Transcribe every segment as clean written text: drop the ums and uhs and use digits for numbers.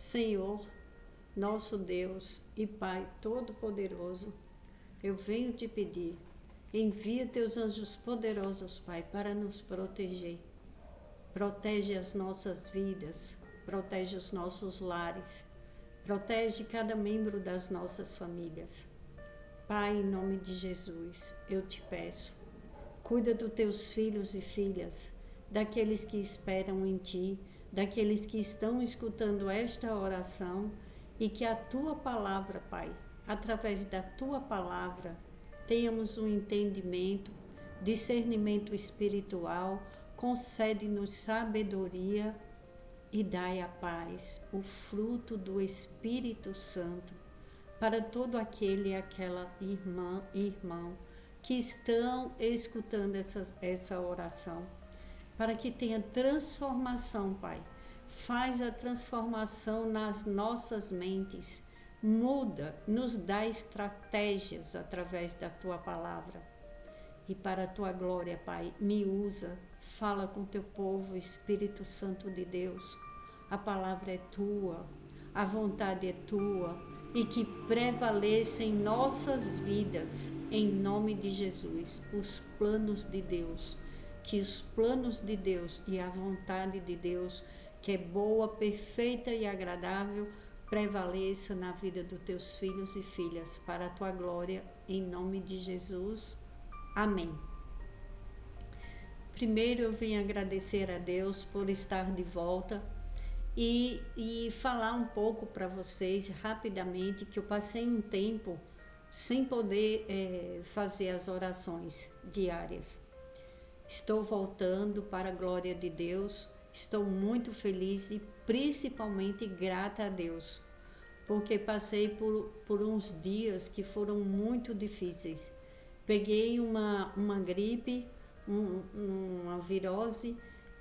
Senhor, nosso Deus e Pai Todo-Poderoso, eu venho te pedir, envia teus anjos poderosos, Pai, para nos proteger. Protege as nossas vidas, protege os nossos lares, protege cada membro das nossas famílias. Pai, em nome de Jesus, eu te peço, cuida dos teus filhos e filhas, daqueles que esperam em ti, daqueles que estão escutando esta oração, e que a tua palavra, Pai, através da tua palavra, tenhamos um entendimento, discernimento espiritual, concede-nos sabedoria e dai a paz, o fruto do Espírito Santo, para todo aquele e aquela irmã e irmão que estão escutando essa oração, para que tenha transformação, Pai. Faz a transformação nas nossas mentes, muda, nos dá estratégias através da tua palavra. E para a tua glória, Pai, me usa, fala com teu povo, Espírito Santo de Deus. A palavra é tua, a vontade é tua, e que prevaleça em nossas vidas, em nome de Jesus, os planos de Deus. Que os planos de Deus e a vontade de Deus, que é boa, perfeita e agradável, prevaleça na vida dos teus filhos e filhas, para a tua glória, em nome de Jesus. Amém. Primeiro eu vim agradecer a Deus por estar de volta e falar um pouco para vocês rapidamente que eu passei um tempo sem poder fazer as orações diárias. Estou voltando para a glória de Deus, estou muito feliz e principalmente grata a Deus, porque passei por uns dias que foram muito difíceis. Peguei uma gripe, uma virose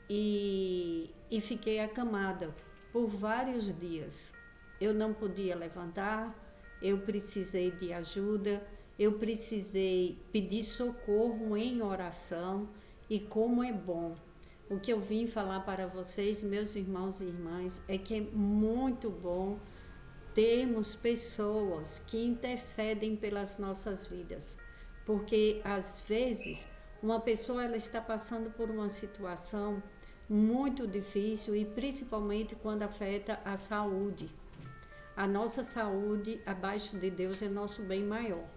e fiquei acamada por vários dias. Eu não podia levantar, eu precisei de ajuda, eu precisei pedir socorro em oração. E como é bom, o que eu vim falar para vocês, meus irmãos e irmãs, é que é muito bom termos pessoas que intercedem pelas nossas vidas, porque às vezes uma pessoa ela está passando por uma situação muito difícil e principalmente quando afeta a saúde. A nossa saúde abaixo de Deus é nosso bem maior.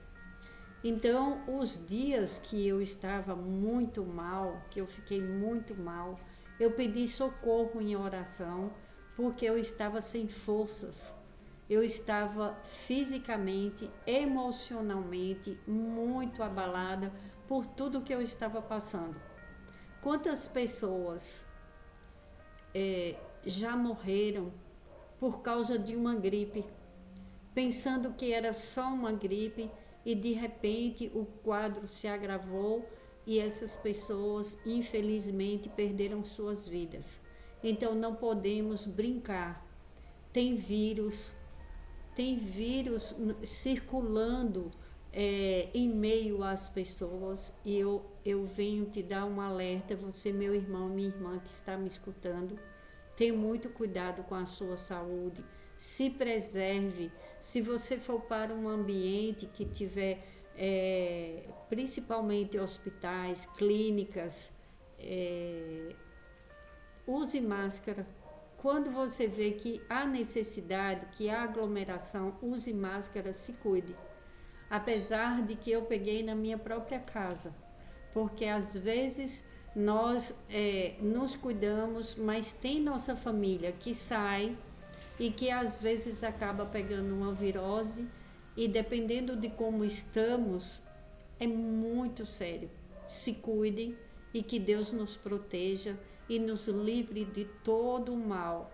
Então, os dias que eu estava muito mal, que eu fiquei muito mal, eu pedi socorro em oração, porque eu estava sem forças. Eu estava fisicamente, emocionalmente muito abalada por tudo que eu estava passando. Quantas pessoas já morreram por causa de uma gripe, pensando que era só uma gripe, e de repente o quadro se agravou e essas pessoas infelizmente perderam suas vidas. Então não podemos brincar. Tem vírus circulando em meio às pessoas, e eu venho te dar um alerta, você meu irmão, minha irmã que está me escutando, tenha muito cuidado com a sua saúde. Se preserve. Se você for para um ambiente que tiver, principalmente hospitais, clínicas, use máscara. Quando você vê que há necessidade, que há aglomeração, use máscara, se cuide. Apesar de que eu peguei na minha própria casa, porque às vezes nós nos cuidamos, mas tem nossa família que sai e que às vezes acaba pegando uma virose, e dependendo de como estamos, é muito sério. Se cuidem e que Deus nos proteja e nos livre de todo o mal,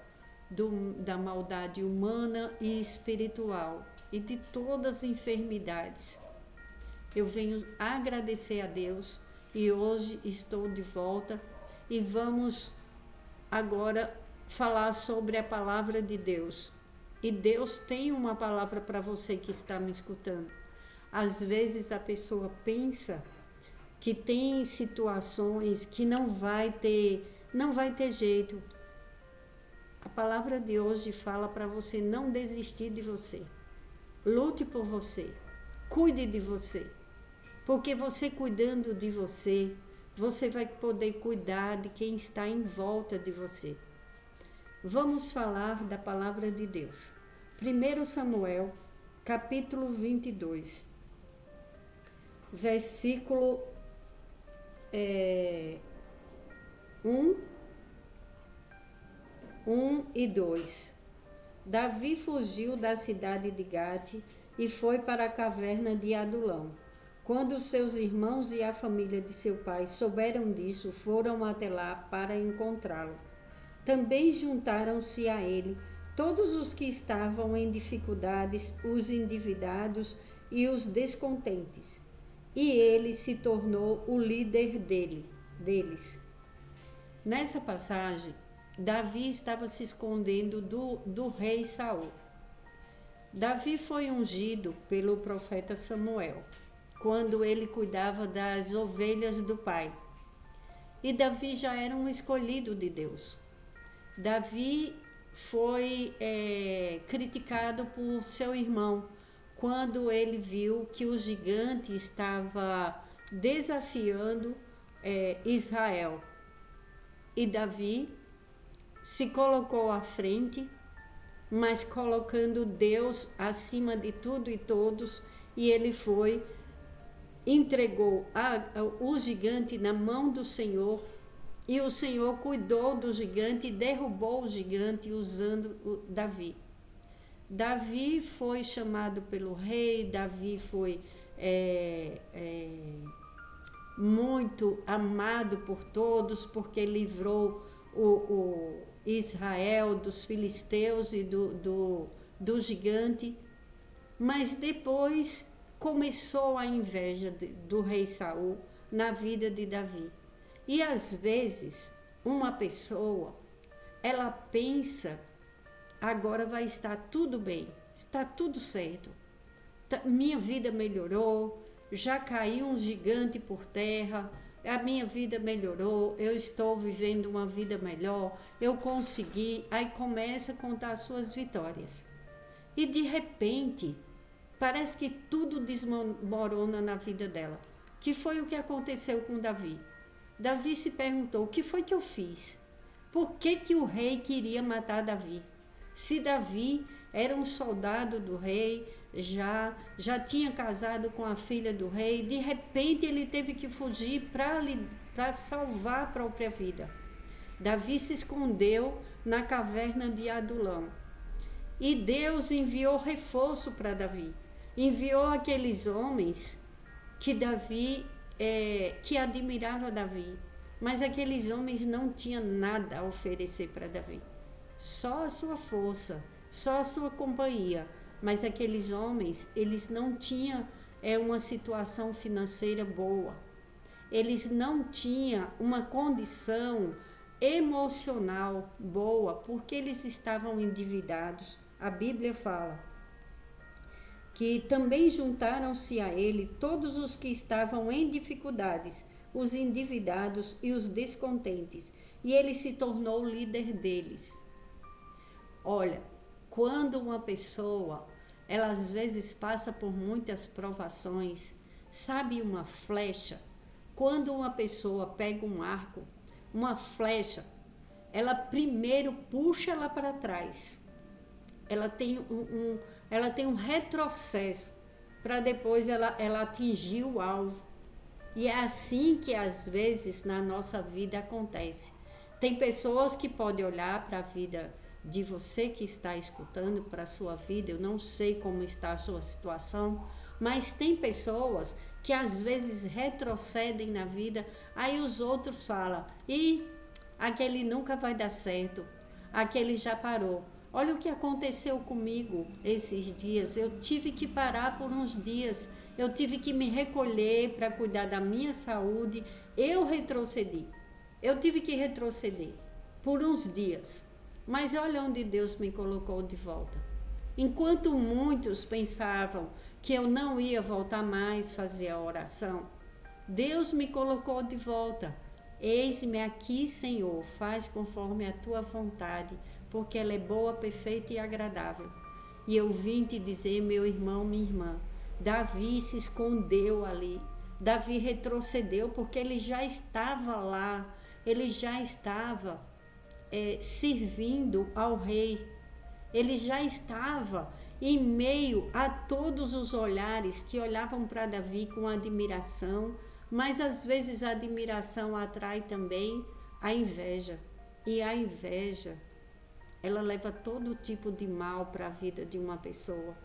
da maldade humana e espiritual e de todas as enfermidades. Eu venho agradecer a Deus e hoje estou de volta e vamos agora falar sobre a palavra de Deus. E Deus tem uma palavra para você que está me escutando. Às vezes a pessoa pensa que tem situações que não vai ter jeito. A palavra de hoje fala para você não desistir de você. Lute por você. Cuide de você. Porque você cuidando de você, você vai poder cuidar de quem está em volta de você. Vamos falar da palavra de Deus. 1 Samuel, capítulo 22, versículo 1 e 2. Davi fugiu da cidade de Gate e foi para a caverna de Adulão. Quando seus irmãos e a família de seu pai souberam disso, foram até lá para encontrá-lo. Também juntaram-se a ele todos os que estavam em dificuldades, os endividados e os descontentes, e ele se tornou o líder deles. Nessa passagem, Davi estava se escondendo do rei Saul. Davi foi ungido pelo profeta Samuel, quando ele cuidava das ovelhas do pai. E Davi já era um escolhido de Deus. Davi foi criticado por seu irmão, quando ele viu que o gigante estava desafiando Israel. E Davi se colocou à frente, mas colocando Deus acima de tudo e todos, e ele entregou o gigante na mão do Senhor, e o Senhor cuidou do gigante e derrubou o gigante usando Davi. Davi foi chamado pelo rei, Davi foi muito amado por todos, porque livrou o Israel dos filisteus e do gigante. Mas depois começou a inveja do rei Saul na vida de Davi. E às vezes uma pessoa, ela pensa, agora vai estar tudo bem, está tudo certo, minha vida melhorou, já caiu um gigante por terra, a minha vida melhorou, eu estou vivendo uma vida melhor, eu consegui. Aí começa a contar as suas vitórias. E de repente, parece que tudo desmorona na vida dela. Que foi o que aconteceu com Davi. Davi se perguntou, o que foi que eu fiz? Por que o rei queria matar Davi? Se Davi era um soldado do rei, já tinha casado com a filha do rei, de repente ele teve que fugir para salvar a própria vida. Davi se escondeu na caverna de Adulão. E Deus enviou reforço para Davi. Enviou aqueles homens que que admirava Davi. Mas aqueles homens não tinham nada a oferecer para Davi. Só a sua força, só a sua companhia. Mas aqueles homens, eles não tinham uma situação financeira boa. Eles não tinham uma condição emocional boa, porque eles estavam endividados. A Bíblia fala que também juntaram-se a ele todos os que estavam em dificuldades, os endividados e os descontentes, e ele se tornou o líder deles. Olha, quando uma pessoa, ela às vezes passa por muitas provações, sabe uma flecha? Quando uma pessoa pega um arco, uma flecha, ela primeiro puxa ela para trás. Ela tem um retrocesso para depois ela atingir o alvo. E é assim que às vezes na nossa vida acontece. Tem pessoas que podem olhar para a vida de você que está escutando, para a sua vida, eu não sei como está a sua situação, mas tem pessoas que às vezes retrocedem na vida, aí os outros falam, aquele nunca vai dar certo, aquele já parou. Olha o que aconteceu comigo esses dias, eu tive que parar por uns dias, eu tive que me recolher para cuidar da minha saúde, eu retrocedi, eu tive que retroceder por uns dias, mas olha onde Deus me colocou de volta. Enquanto muitos pensavam que eu não ia voltar mais fazer a oração, Deus me colocou de volta. Eis-me aqui, Senhor, faz conforme a tua vontade, porque ela é boa, perfeita e agradável. E eu vim te dizer, meu irmão, minha irmã, Davi se escondeu ali. Davi retrocedeu porque ele já estava lá, ele já estava servindo ao rei. Ele já estava em meio a todos os olhares que olhavam para Davi com admiração, mas às vezes a admiração atrai também a inveja. E a inveja, ela leva todo tipo de mal para a vida de uma pessoa.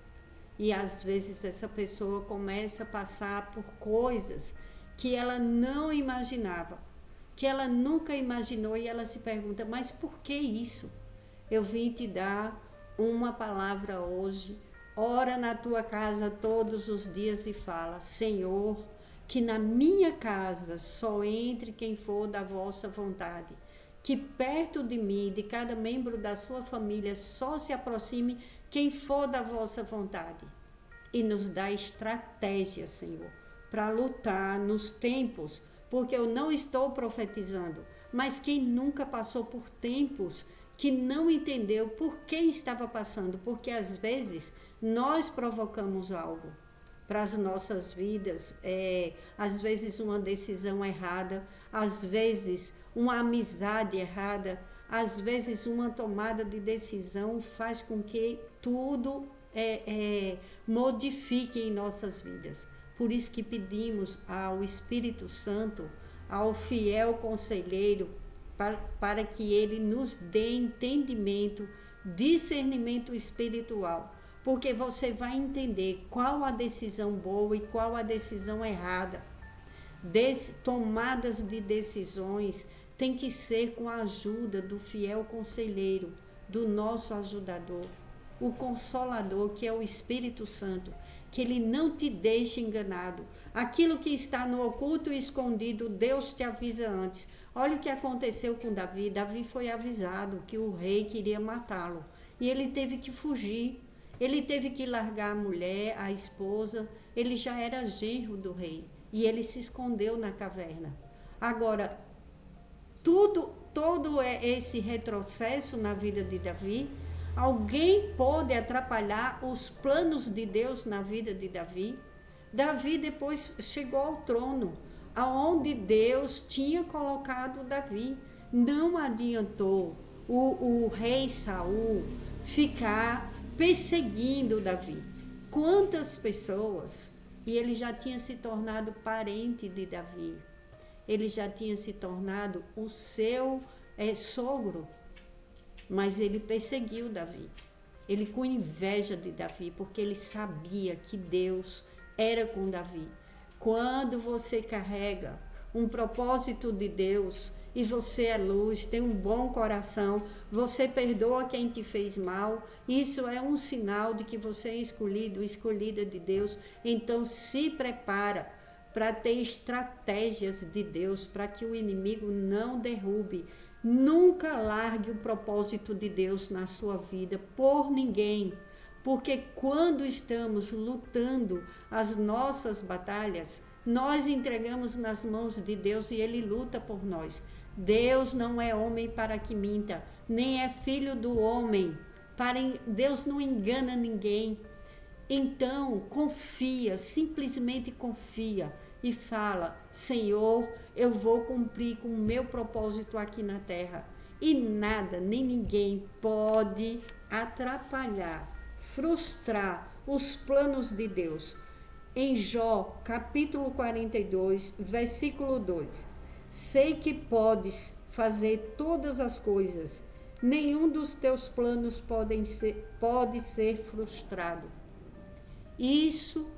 E às vezes essa pessoa começa a passar por coisas que ela não imaginava, que ela nunca imaginou, e ela se pergunta, mas por que isso? Eu vim te dar uma palavra hoje. Ora na tua casa todos os dias e fala, Senhor, que na minha casa só entre quem for da vossa vontade. Que perto de mim, de cada membro da sua família, só se aproxime quem for da vossa vontade. E nos dá estratégia, Senhor, para lutar nos tempos, porque eu não estou profetizando, mas quem nunca passou por tempos que não entendeu por que estava passando, porque às vezes nós provocamos algo para as nossas vidas, às vezes uma decisão errada, às vezes uma amizade errada, às vezes uma tomada de decisão faz com que tudo modifique em nossas vidas. Por isso que pedimos ao Espírito Santo, ao fiel conselheiro, para que ele nos dê entendimento, discernimento espiritual, porque você vai entender qual a decisão boa e qual a decisão errada. Tomadas de decisões tem que ser com a ajuda do fiel conselheiro, do nosso ajudador, o Consolador, que é o Espírito Santo, que ele não te deixe enganado. Aquilo que está no oculto e escondido, Deus te avisa antes. Olha o que aconteceu com Davi. Davi foi avisado que o rei queria matá-lo e ele teve que fugir. Ele teve que largar a mulher, a esposa. Ele já era genro do rei e ele se escondeu na caverna. Agora, todo esse retrocesso na vida de Davi, alguém pôde atrapalhar os planos de Deus na vida de Davi? Davi depois chegou ao trono, aonde Deus tinha colocado Davi. Não adiantou o rei Saul ficar perseguindo Davi. Quantas pessoas, e ele já tinha se tornado parente de Davi, ele já tinha se tornado o seu sogro, mas ele perseguiu Davi. Ele com inveja de Davi, porque ele sabia que Deus era com Davi. Quando você carrega um propósito de Deus e você é luz, tem um bom coração, você perdoa quem te fez mal, isso é um sinal de que você é escolhido, escolhida de Deus. Então se prepara para ter estratégias de Deus, para que o inimigo não derrube. Nunca largue o propósito de Deus na sua vida por ninguém, porque quando estamos lutando as nossas batalhas, nós entregamos nas mãos de Deus e Ele luta por nós. Deus não é homem para que minta, nem é filho do homem. Deus não engana ninguém. Então, confia, simplesmente confia e fala, Senhor, eu vou cumprir com o meu propósito aqui na terra. E nada, nem ninguém pode atrapalhar, frustrar os planos de Deus. Em Jó, capítulo 42, versículo 2. Sei que podes fazer todas as coisas, nenhum dos teus planos pode ser frustrado. Isso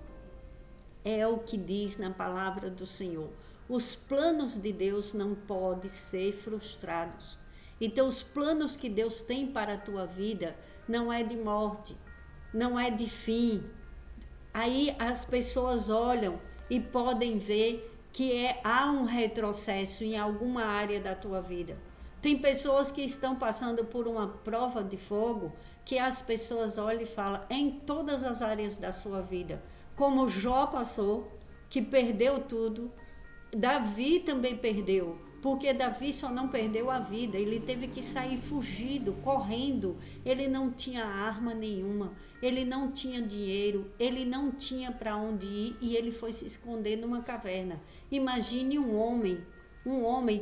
é o que diz na palavra do Senhor. Os planos de Deus não podem ser frustrados. Então, os planos que Deus tem para a tua vida não é de morte, não é de fim. Aí as pessoas olham e podem ver que há um retrocesso em alguma área da tua vida. Tem pessoas que estão passando por uma prova de fogo que as pessoas olham e falam em todas as áreas da sua vida. Como Jó passou, que perdeu tudo, Davi também perdeu Porque Davi só não perdeu a vida, ele teve que sair fugido, correndo. Ele não tinha arma nenhuma, ele não tinha dinheiro, ele não tinha para onde ir e ele foi se esconder numa caverna. Imagine um homem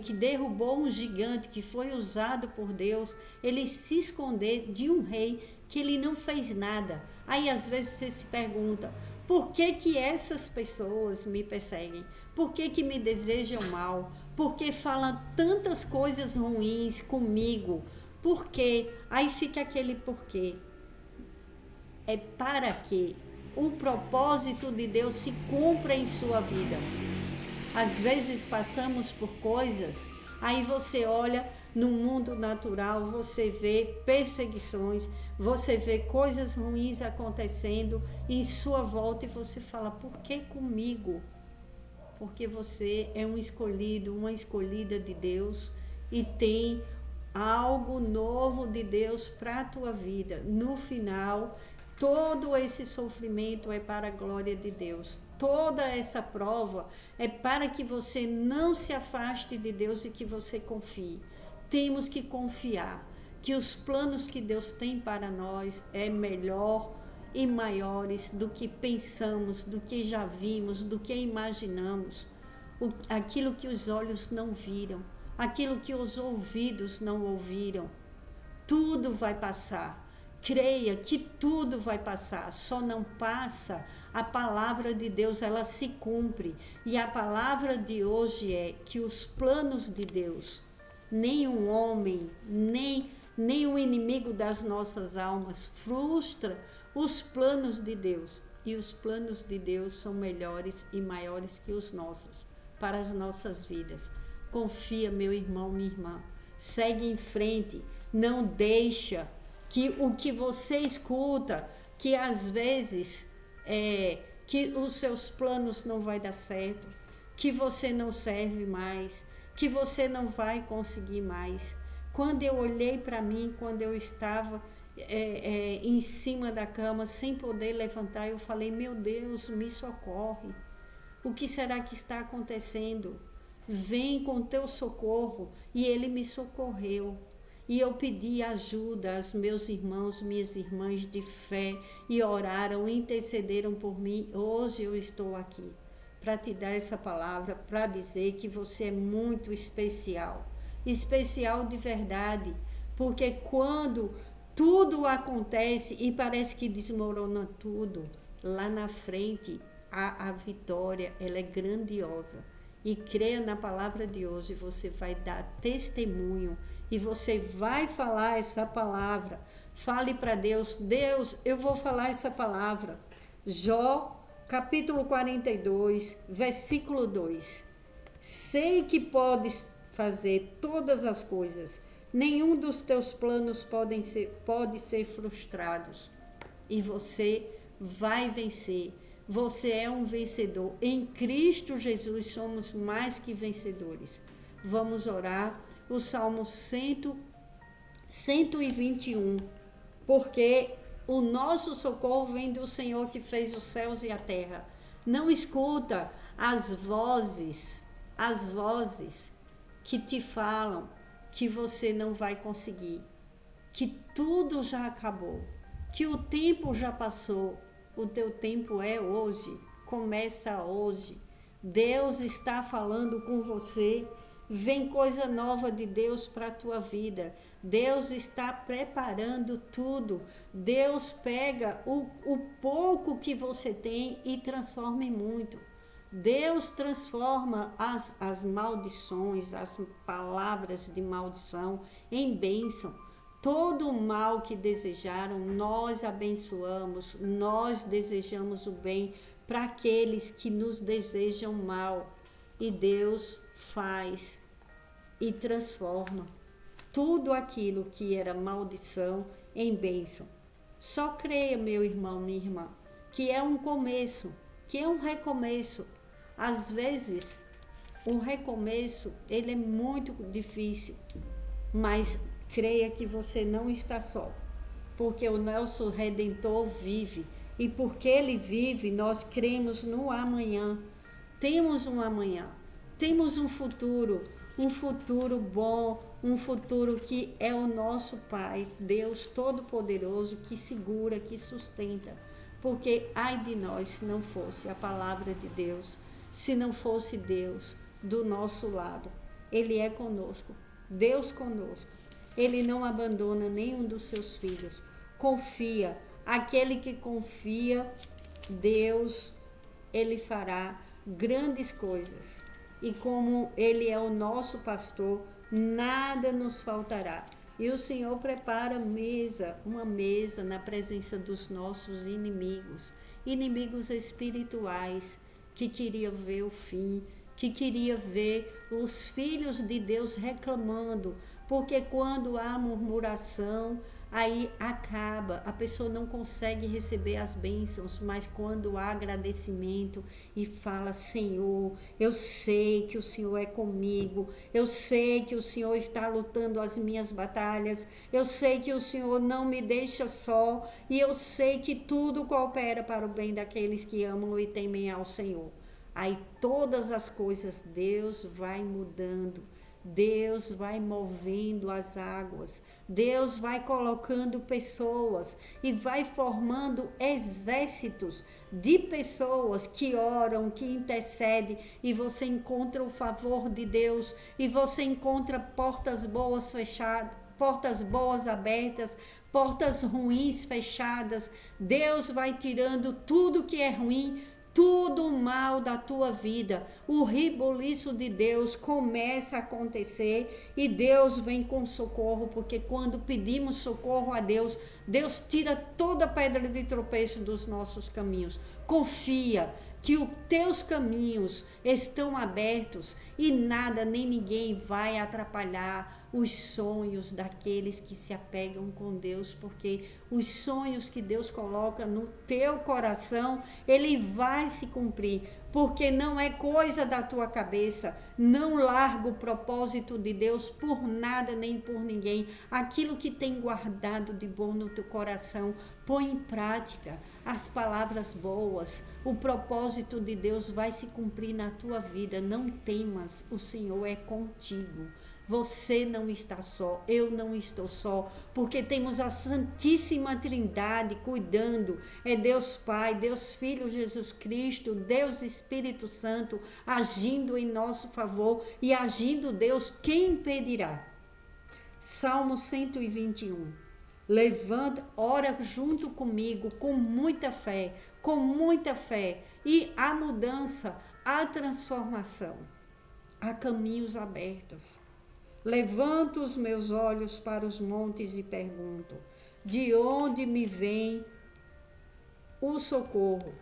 que derrubou um gigante, que foi usado por Deus, ele se esconder de um rei que ele não fez nada. Aí às vezes você se pergunta, por que que essas pessoas me perseguem? Por que que me desejam mal? Por que falam tantas coisas ruins comigo? Por quê? Aí fica aquele porquê. É para que o propósito de Deus se cumpra em sua vida. Às vezes passamos por coisas, aí você olha no mundo natural, você vê perseguições, você vê coisas ruins acontecendo em sua volta e você fala, por que comigo? Porque você é um escolhido, uma escolhida de Deus e tem algo novo de Deus para a tua vida. No final, todo esse sofrimento é para a glória de Deus. Toda essa prova é para que você não se afaste de Deus e que você confie. Temos que confiar que os planos que Deus tem para nós é melhor e maiores do que pensamos, do que já vimos, do que imaginamos. Aquilo que os olhos não viram, aquilo que os ouvidos não ouviram. Tudo vai passar. Creia que tudo vai passar, só não passa a palavra de Deus, ela se cumpre. E a palavra de hoje é que os planos de Deus, nem um homem, nem o inimigo das nossas almas frustra os planos de Deus. E os planos de Deus são melhores e maiores que os nossos, para as nossas vidas. Confia, meu irmão, minha irmã. Segue em frente. Não deixa que o que você escuta, que às vezes que os seus planos não vai dar certo, que você não serve mais, que você não vai conseguir mais. Quando eu olhei para mim, quando eu estava em cima da cama, sem poder levantar, eu falei, meu Deus, me socorre. O que será que está acontecendo? Vem com teu socorro. E ele me socorreu. E eu pedi ajuda aos meus irmãos, minhas irmãs de fé, e oraram, intercederam por mim. Hoje eu estou aqui para te dar essa palavra, para dizer que você é muito especial. Especial de verdade, porque quando tudo acontece e parece que desmorona tudo, lá na frente a vitória, ela é grandiosa. E creia na palavra de hoje, você vai dar testemunho e você vai falar essa palavra. Fale para Deus, Deus, eu vou falar essa palavra. Jó, capítulo 42, versículo 2. Sei que podes fazer todas as coisas, nenhum dos teus planos pode ser frustrados. E você vai vencer. Você é um vencedor. Em Cristo Jesus somos mais que vencedores. Vamos orar o Salmo 121, porque o nosso socorro vem do Senhor que fez os céus e a terra. Não escuta as vozes que te falam que você não vai conseguir, que tudo já acabou, que o tempo já passou. O teu tempo é hoje, começa hoje. Deus está falando com você, vem coisa nova de Deus para a tua vida. Deus está preparando tudo. Deus pega o pouco que você tem e transforma em muito. Deus transforma as maldições, as palavras de maldição em bênção. Todo o mal que desejaram, nós abençoamos, nós desejamos o bem para aqueles que nos desejam mal. E Deus faz e transforma tudo aquilo que era maldição em bênção. Só creia, meu irmão, minha irmã, que é um começo, que é um recomeço. Às vezes, o recomeço, ele é muito difícil, mas creia que você não está só, porque o nosso Redentor vive, e porque ele vive, nós cremos no amanhã. Temos um amanhã, temos um futuro, um futuro bom, um futuro que é o nosso Pai, Deus Todo-Poderoso, que segura, que sustenta. Porque ai de nós se não fosse a palavra de Deus, se não fosse Deus do nosso lado. Ele é conosco, Deus conosco. Ele não abandona nenhum dos seus filhos. Confia, aquele que confia, Deus, ele fará grandes coisas. E como ele é o nosso pastor, nada nos faltará. E o Senhor prepara uma mesa na presença dos nossos inimigos, inimigos espirituais que queriam ver o fim, que queria ver os filhos de Deus reclamando, porque quando há murmuração, aí acaba, a pessoa não consegue receber as bênçãos, mas quando há agradecimento e fala, Senhor, eu sei que o Senhor é comigo, eu sei que o Senhor está lutando as minhas batalhas, eu sei que o Senhor não me deixa só, e eu sei que tudo coopera para o bem daqueles que amam e temem ao Senhor. Aí todas as coisas Deus vai mudando, Deus vai movendo as águas, Deus vai colocando pessoas e vai formando exércitos de pessoas que oram, que intercedem, e você encontra o favor de Deus, e você encontra portas boas fechadas, portas boas abertas, portas ruins fechadas. Deus vai tirando tudo que é ruim, tudo mal da tua vida. O reboliço de Deus começa a acontecer e Deus vem com socorro, porque quando pedimos socorro a Deus, Deus tira toda pedra de tropeço dos nossos caminhos. Confia que os teus caminhos estão abertos e nada nem ninguém vai atrapalhar os sonhos daqueles que se apegam com Deus, porque os sonhos que Deus coloca no teu coração, ele vai se cumprir, porque não é coisa da tua cabeça. Não larga o propósito de Deus por nada nem por ninguém. Aquilo que tem guardado de bom no teu coração, põe em prática as palavras boas. O propósito de Deus vai se cumprir na tua vida. Não temas, o Senhor é contigo. Você não está só, eu não estou só, porque temos a Santíssima Trindade cuidando. É Deus Pai, Deus Filho Jesus Cristo, Deus Espírito Santo agindo em nosso favor, e agindo Deus, quem impedirá? Salmo 121. Levanta, ora junto comigo com muita fé, e há mudança, há transformação, há caminhos abertos. Levanto os meus olhos para os montes e pergunto: de onde me vem o socorro?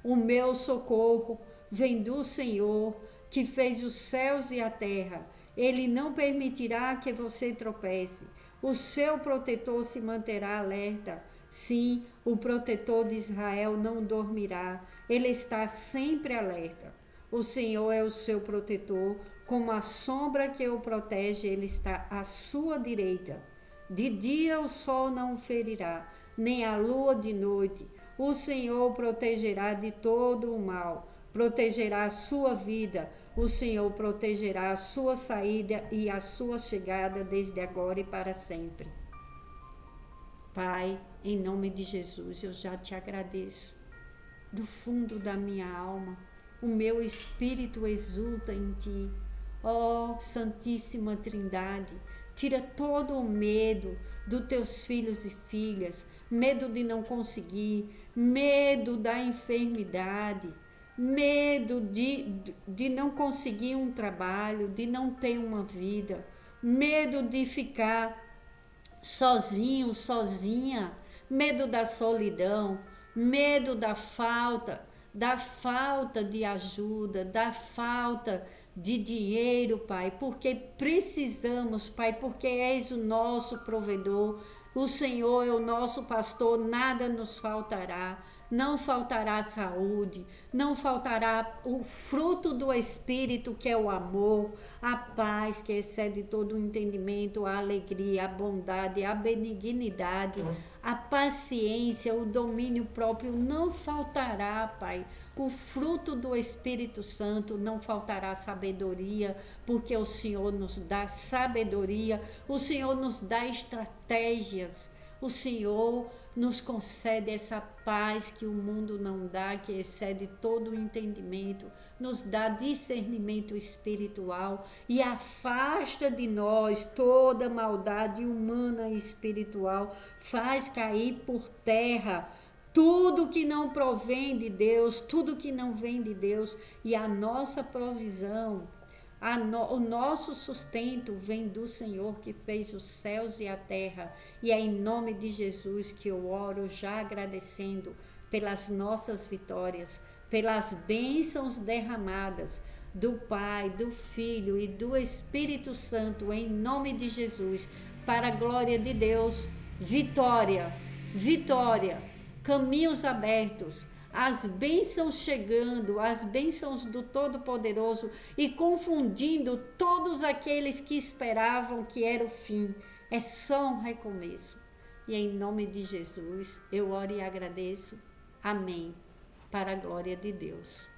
O meu socorro vem do Senhor, que fez os céus e a terra. Ele não permitirá que você tropece. O seu protetor se manterá alerta. Sim, o protetor de Israel não dormirá. Ele está sempre alerta. O Senhor é o seu protetor. Como a sombra que o protege, ele está à sua direita. De dia o sol não o ferirá, nem a lua de noite. O Senhor o protegerá de todo o mal, protegerá a sua vida. O Senhor protegerá a sua saída e a sua chegada desde agora e para sempre. Pai, em nome de Jesus, eu já te agradeço. Do fundo da minha alma, o meu espírito exulta em ti. Ó Santíssima Trindade, tira todo o medo dos teus filhos e filhas, medo de não conseguir, medo da enfermidade, medo de não conseguir um trabalho, de não ter uma vida, medo de ficar sozinho, sozinha, medo da solidão, medo da falta de ajuda, da falta de dinheiro, Pai, porque precisamos, Pai, porque és o nosso provedor, o Senhor é o nosso pastor, nada nos faltará, não faltará saúde, não faltará o fruto do Espírito, que é o amor, a paz que excede todo o entendimento, a alegria, a bondade, a benignidade, a paciência, o domínio próprio, não faltará, Pai. O fruto do Espírito Santo, não faltará sabedoria, porque o Senhor nos dá sabedoria, o Senhor nos dá estratégias, o Senhor nos concede essa paz que o mundo não dá, que excede todo o entendimento, nos dá discernimento espiritual e afasta de nós toda maldade humana e espiritual, faz cair por terra tudo que não provém de Deus, tudo que não vem de Deus, e a nossa provisão, o nosso sustento vem do Senhor que fez os céus e a terra, e é em nome de Jesus que eu oro já agradecendo pelas nossas vitórias, pelas bênçãos derramadas do Pai, do Filho e do Espírito Santo, em nome de Jesus, para a glória de Deus. Vitória, vitória, caminhos abertos, as bênçãos chegando, as bênçãos do Todo-Poderoso e confundindo todos aqueles que esperavam que era o fim. É só um recomeço. E em nome de Jesus, eu oro e agradeço. Amém. Para a glória de Deus.